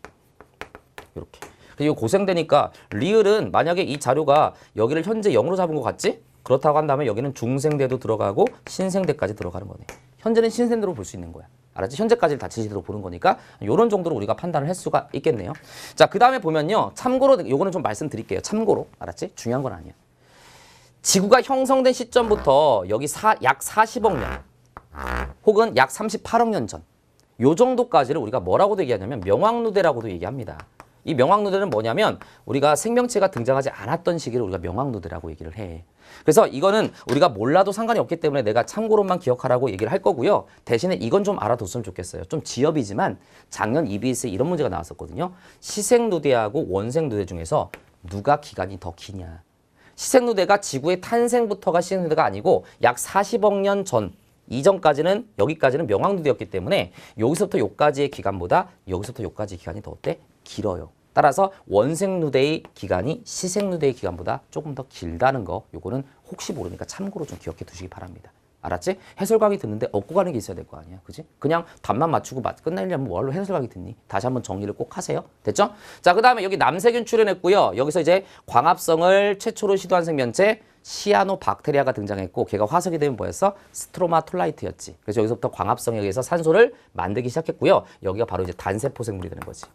이렇게. 그리고 고생대니까 리을은 만약에 이 자료가 여기를 현재 0으로 잡은 것 같지? 그렇다고 한다면 여기는 중생대도 들어가고 신생대까지 들어가는 거네. 현재는 신생대로 볼 수 있는 거야. 알았지? 현재까지를 다 지시대로 보는 거니까 이런 정도로 우리가 판단을 할 수가 있겠네요. 자, 그 다음에 보면요. 참고로 요거는 좀 말씀드릴게요. 참고로. 알았지? 중요한 건 아니야. 지구가 형성된 시점부터 여기 약 40억 년 혹은 약 38억 년 전 요 정도까지를 우리가 뭐라고도 얘기하냐면 명왕누대라고도 얘기합니다. 이 명왕누대는 뭐냐면 우리가 생명체가 등장하지 않았던 시기를 우리가 명왕누대라고 얘기를 해. 그래서 이거는 우리가 몰라도 상관이 없기 때문에 내가 참고로만 기억하라고 얘기를 할 거고요. 대신에 이건 좀 알아뒀으면 좋겠어요. 좀 지엽이지만 작년 EBS에 이런 문제가 나왔었거든요. 시생누대하고 원생누대 중에서 누가 기간이 더 기냐. 시생누대가 지구의 탄생부터가 시생누대가 아니고 약 40억 년 전 이전까지는 여기까지는 명왕누대였기 때문에 여기서부터 여기까지의 기간보다 여기서부터 여기까지의 기간이 더 어때? 길어요. 따라서 원생누대의 기간이 시생누대의 기간보다 조금 더 길다는 거 요거는 혹시 모르니까 참고로 좀 기억해 두시기 바랍니다. 알았지? 해설 강의 듣는데 얻고 가는 게 있어야 될 거 아니야. 그지? 그냥 답만 맞추고 끝내려면 뭘로 해설 강의 듣니? 다시 한번 정리를 꼭 하세요. 됐죠? 자, 그 다음에 여기 남세균 출연했고요. 여기서 이제 광합성을 최초로 시도한 생명체 시아노박테리아가 등장했고 걔가 화석이 되면 뭐였어? 스트로마톨라이트였지. 그래서 여기서부터 광합성에 의해서 산소를 만들기 시작했고요. 여기가 바로 이제 단세포 생물이 되는 거지.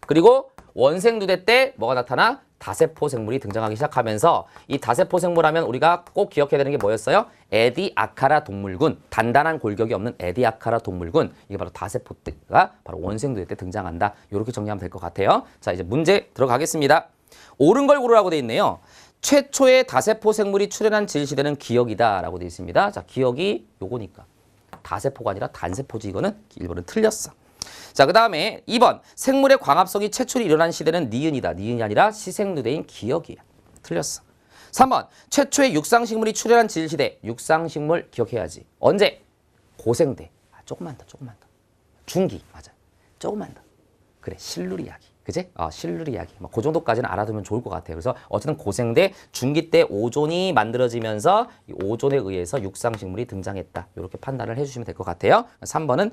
그리고 원생누대 때 뭐가 나타나? 다세포 생물이 등장하기 시작하면서 이 다세포 생물 하면 우리가 꼭 기억해야 되는 게 뭐였어요? 에디아카라 동물군. 단단한 골격이 없는 에디아카라 동물군. 이게 바로 다세포 때가 바로 원생누대 때 등장한다. 이렇게 정리하면 될 것 같아요. 자, 이제 문제 들어가겠습니다. 옳은 걸 고르라고 돼 있네요. 최초의 다세포 생물이 출현한 질시대는 기억이다 라고 되어 있습니다. 자, 기억이 요거니까 다세포가 아니라 단세포지. 이거는 1번은 틀렸어. 자, 그 다음에 2번 생물의 광합성이 최초로 일어난 시대는 니은이다. 니은이 아니라 시생누대인 기억이야. 틀렸어. 3번 최초의 육상식물이 출현한 질시대. 육상식물 기억해야지. 언제? 고생대. 조금만 더. 중기. 맞아. 조금만 더. 그래, 실루리아기. 그지? 실루리아기. 그 정도까지는 알아두면 좋을 것 같아요. 그래서 어쨌든 고생대 중기 때 오존이 만들어지면서 이 오존에 의해서 육상식물이 등장했다. 이렇게 판단을 해주시면 될 것 같아요. 3번은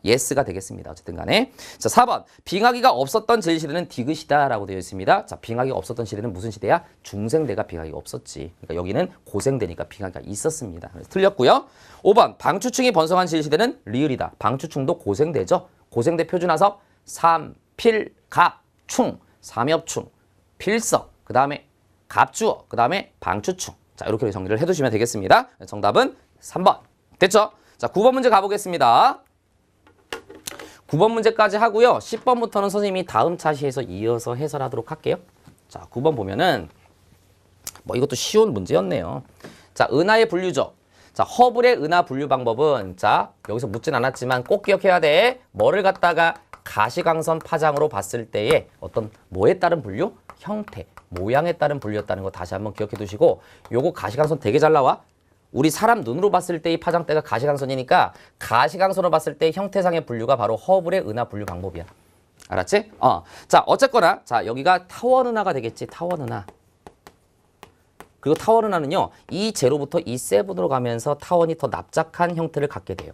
예스가 되겠습니다. 어쨌든 간에. 자, 4번 빙하기가 없었던 제일시대는 디귿이다 라고 되어 있습니다. 자, 빙하기가 없었던 시대는 무슨 시대야? 중생대가 빙하기가 없었지. 그러니까 여기는 고생대니까 빙하기가 있었습니다. 그래서 틀렸고요. 5번 방추충이 번성한 제일시대는 리을이다. 방추충도 고생대죠. 고생대 표준화석 3, 필, 갑, 충, 삼엽충, 필석, 그 다음에 갑주어, 그 다음에 방추충. 자, 이렇게 정리를 해두시면 되겠습니다. 정답은 3번. 됐죠? 자, 9번 문제 가보겠습니다. 9번 문제까지 하고요. 10번부터는 선생님이 다음 차시에서 이어서 해설하도록 할게요. 자, 9번 보면은 뭐 이것도 쉬운 문제였네요. 자, 은하의 분류죠. 자, 허블의 은하 분류 방법은 자, 여기서 묻진 않았지만 꼭 기억해야 돼. 뭐를 갖다가 가시광선 파장으로 봤을 때의 어떤 뭐에 따른 분류? 형태, 모양에 따른 분류였다는 거 다시 한번 기억해 두시고 요거 가시광선 되게 잘 나와. 우리 사람 눈으로 봤을 때 이 파장대가 가시광선이니까 가시광선으로 봤을 때 형태상의 분류가 바로 허블의 은하 분류 방법이야. 알았지? 자, 어쨌거나 자, 여기가 타원 은하가 되겠지. 타원 은하. 그리고 타원 은하는요. 이 제로부터 이 세븐으로 가면서 타원이 더 납작한 형태를 갖게 돼요.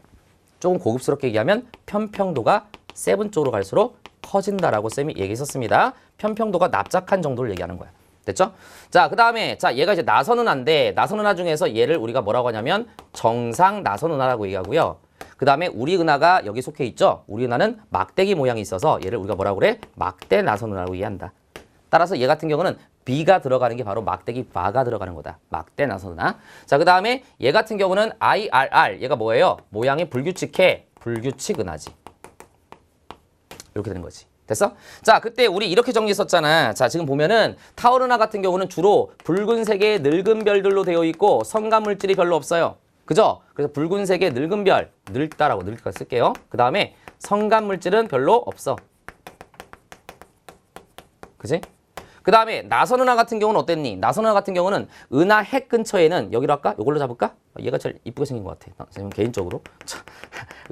조금 고급스럽게 얘기하면 편평도가 세븐 쪽으로 갈수록 커진다라고 쌤이 얘기했었습니다. 편평도가 납작한 정도를 얘기하는 거야. 됐죠? 자, 그 다음에 자 얘가 이제 나선은하인데 나선은하 중에서 얘를 우리가 뭐라고 하냐면 정상 나선은하라고 얘기하고요. 그 다음에 우리 은하가 여기 속해 있죠? 우리 은하는 막대기 모양이 있어서 얘를 우리가 뭐라고 그래? 막대 나선은하라고 이해한다. 따라서 얘 같은 경우는 B가 들어가는 게 바로 막대기 바가 들어가는 거다. 막대 나선은하. 자, 그 다음에 얘 같은 경우는 IRR. 얘가 뭐예요? 모양이 불규칙해. 불규칙 은하지. 이렇게 되는 거지. 됐어? 자, 그때 우리 이렇게 정리했었잖아. 자, 지금 보면은 타우르나 같은 경우는 주로 붉은색의 늙은 별들로 되어 있고 성간 물질이 별로 없어요. 그죠? 그래서 붉은색의 늙은 별, 늙다라고 늙다 쓸게요. 그 다음에 성간 물질은 별로 없어. 그지? 그 다음에 나선은하 같은 경우는 어땠니? 나선은하 같은 경우는 은하 핵 근처에는 여기로 할까? 이걸로 잡을까? 얘가 제일 이쁘게 생긴 것 같아. 저는 개인적으로.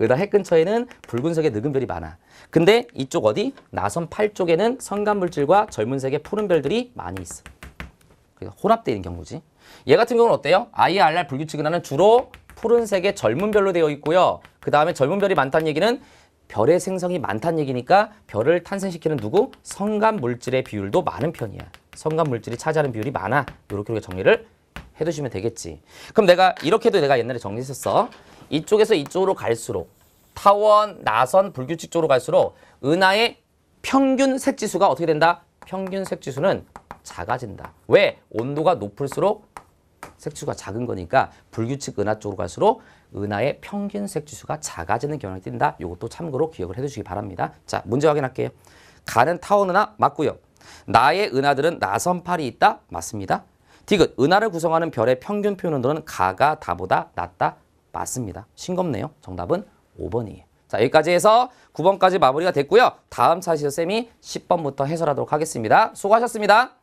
은하 핵 근처에는 붉은색의 늙은 별이 많아. 근데 이쪽 어디? 나선 8 쪽에는 성간 물질과 젊은색의 푸른 별들이 많이 있어. 그래서 혼합되어 있는 경우지. 얘 같은 경우는 어때요? IRR 불규칙 은하는 주로 푸른색의 젊은 별로 되어 있고요. 그 다음에 젊은 별이 많다는 얘기는 별의 생성이 많다는 얘기니까 별을 탄생시키는 누구? 성간 물질의 비율도 많은 편이야. 성간 물질이 차지하는 비율이 많아. 이렇게 정리를 해두시면 되겠지. 그럼 내가 이렇게도 내가 옛날에 정리했었어. 이쪽에서 이쪽으로 갈수록 타원, 나선, 불규칙 쪽으로 갈수록 은하의 평균 색지수가 어떻게 된다? 평균 색지수는 작아진다. 왜? 온도가 높을수록 색지수가 작은 거니까 불규칙 은하 쪽으로 갈수록 은하의 평균 색지수가 작아지는 경향이 띈다. 이것도 참고로 기억을 해두시기 바랍니다. 자, 문제 확인할게요. 가는 타원 은하 맞고요. 나의 은하들은 나선팔이 있다? 맞습니다. 디귿, 은하를 구성하는 별의 평균 표현 온도는 가가 다보다 낮다? 맞습니다. 싱겁네요. 정답은 5번이에요. 자, 여기까지 해서 9번까지 마무리가 됐고요. 다음 차시에서 쌤이 10번부터 해설하도록 하겠습니다. 수고하셨습니다.